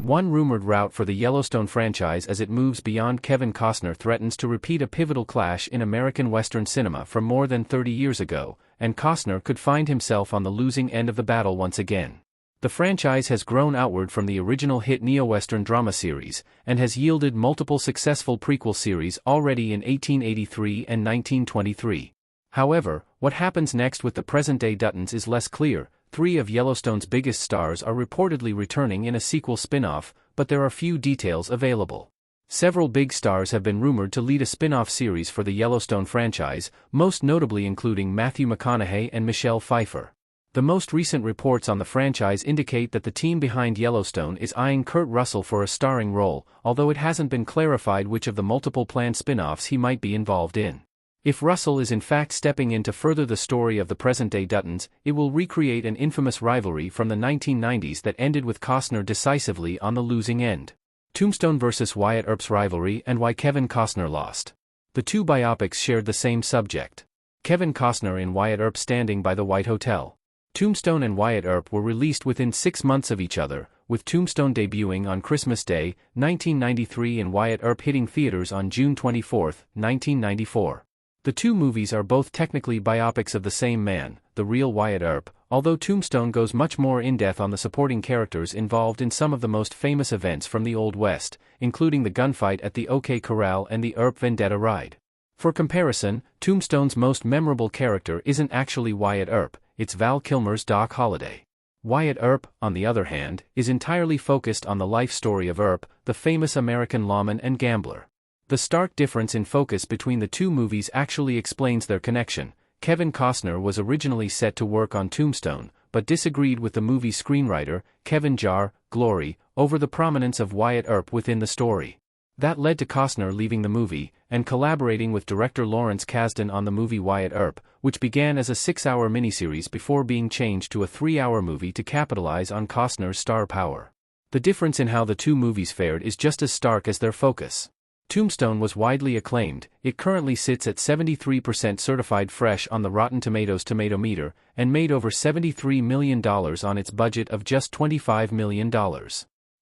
one rumored route for the Yellowstone franchise as it moves beyond Kevin Costner threatens to repeat a pivotal clash in American Western cinema from more than 30 years ago, and Costner could find himself on the losing end of the battle once again. The franchise has grown outward from the original hit neo-Western drama series, and has yielded multiple successful prequel series already in 1883 and 1923. However, what happens next with the present-day Duttons is less clear. 3 of Yellowstone's biggest stars are reportedly returning in a sequel spin-off, but there are few details available. Several big stars have been rumored to lead a spin-off series for the Yellowstone franchise, most notably including Matthew McConaughey and Michelle Pfeiffer. The most recent reports on the franchise indicate that the team behind Yellowstone is eyeing Kurt Russell for a starring role, although it hasn't been clarified which of the multiple planned spin-offs he might be involved in. If Russell is in fact stepping in to further the story of the present-day Duttons, it will recreate an infamous rivalry from the 1990s that ended with Costner decisively on the losing end. Tombstone vs. Wyatt Earp's rivalry and why Kevin Costner lost. The two biopics shared the same subject. Kevin Costner in Wyatt Earp Standing by the White Hotel. Tombstone and Wyatt Earp were released within 6 months of each other, with Tombstone debuting on Christmas Day, 1993 and Wyatt Earp hitting theaters on June 24, 1994. The two movies are both technically biopics of the same man, the real Wyatt Earp, although Tombstone goes much more in-depth on the supporting characters involved in some of the most famous events from the Old West, including the gunfight at the OK Corral and the Earp Vendetta ride. For comparison, Tombstone's most memorable character isn't actually Wyatt Earp, it's Val Kilmer's Doc Holliday. Wyatt Earp, on the other hand, is entirely focused on the life story of Earp, the famous American lawman and gambler. The stark difference in focus between the two movies actually explains their connection. Kevin Costner was originally set to work on Tombstone, but disagreed with the movie's screenwriter, Kevin Jar, Glory, over the prominence of Wyatt Earp within the story. That led to Costner leaving the movie, and collaborating with director Lawrence Kasdan on the movie Wyatt Earp, which began as a 6-hour miniseries before being changed to a 3-hour movie to capitalize on Costner's star power. The difference in how the two movies fared is just as stark as their focus. Tombstone was widely acclaimed. It currently sits at 73% certified fresh on the Rotten Tomatoes Tomatometer, and made over $73 million on its budget of just $25 million.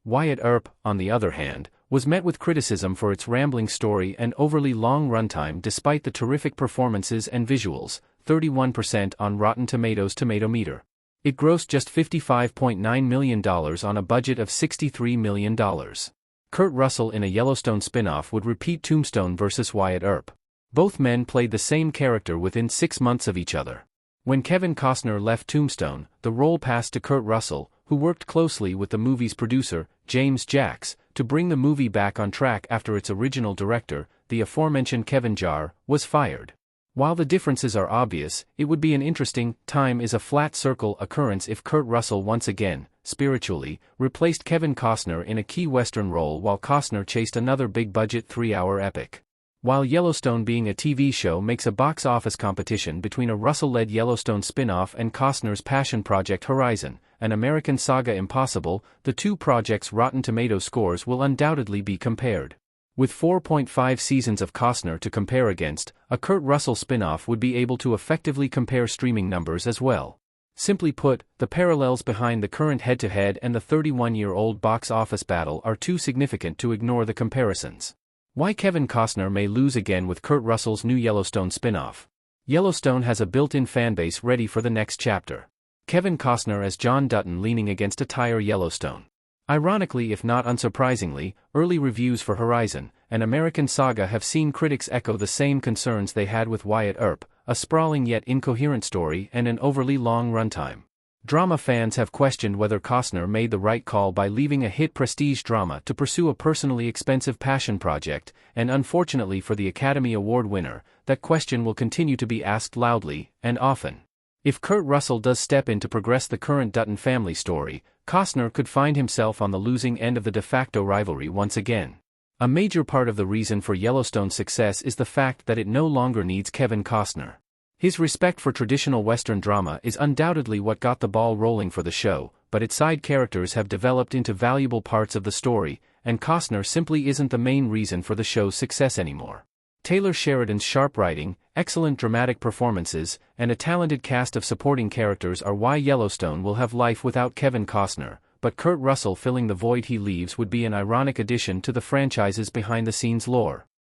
Wyatt Earp, on the other hand, was met with criticism for its rambling story and overly long runtime despite the terrific performances and visuals, 31% on Rotten Tomatoes Tomatometer. It grossed just $55.9 million on a budget of $63 million. Kurt Russell in a Yellowstone spin-off would repeat Tombstone vs. Wyatt Earp. Both men played the same character within 6 months of each other. When Kevin Costner left Tombstone, the role passed to Kurt Russell, who worked closely with the movie's producer, James Jacks, to bring the movie back on track after its original director, the aforementioned Kevin Jar, was fired. While the differences are obvious, it would be an interesting, time is a flat circle occurrence if Kurt Russell once again, spiritually, replaced Kevin Costner in a key Western role while Costner chased another big-budget 3-hour epic. While Yellowstone being a TV show makes a box office competition between a Russell-led Yellowstone spin-off and Costner's passion project Horizon, an American saga impossible, the two projects' Rotten Tomatoes scores will undoubtedly be compared. With 4.5 seasons of Costner to compare against, a Kurt Russell spin-off would be able to effectively compare streaming numbers as well. Simply put, the parallels behind the current head-to-head and the 31-year-old box office battle are too significant to ignore the comparisons. Why Kevin Costner may lose again with Kurt Russell's new Yellowstone spin-off. Yellowstone has a built-in fanbase ready for the next chapter. Kevin Costner as John Dutton leaning against a tire Yellowstone. Ironically, if not unsurprisingly, early reviews for Horizon, an American saga, have seen critics echo the same concerns they had with Wyatt Earp, a sprawling yet incoherent story and an overly long runtime. Drama fans have questioned whether Costner made the right call by leaving a hit prestige drama to pursue a personally expensive passion project, and unfortunately for the Academy Award winner, that question will continue to be asked loudly and often. If Kurt Russell does step in to progress the current Dutton family story, Costner could find himself on the losing end of the de facto rivalry once again. A major part of the reason for Yellowstone's success is the fact that it no longer needs Kevin Costner. His respect for traditional Western drama is undoubtedly what got the ball rolling for the show, but its side characters have developed into valuable parts of the story, and Costner simply isn't the main reason for the show's success anymore. Taylor Sheridan's sharp writing, excellent dramatic performances, and a talented cast of supporting characters are why Yellowstone will have life without Kevin Costner, but Kurt Russell filling the void he leaves would be an ironic addition to the franchise's behind-the-scenes lore.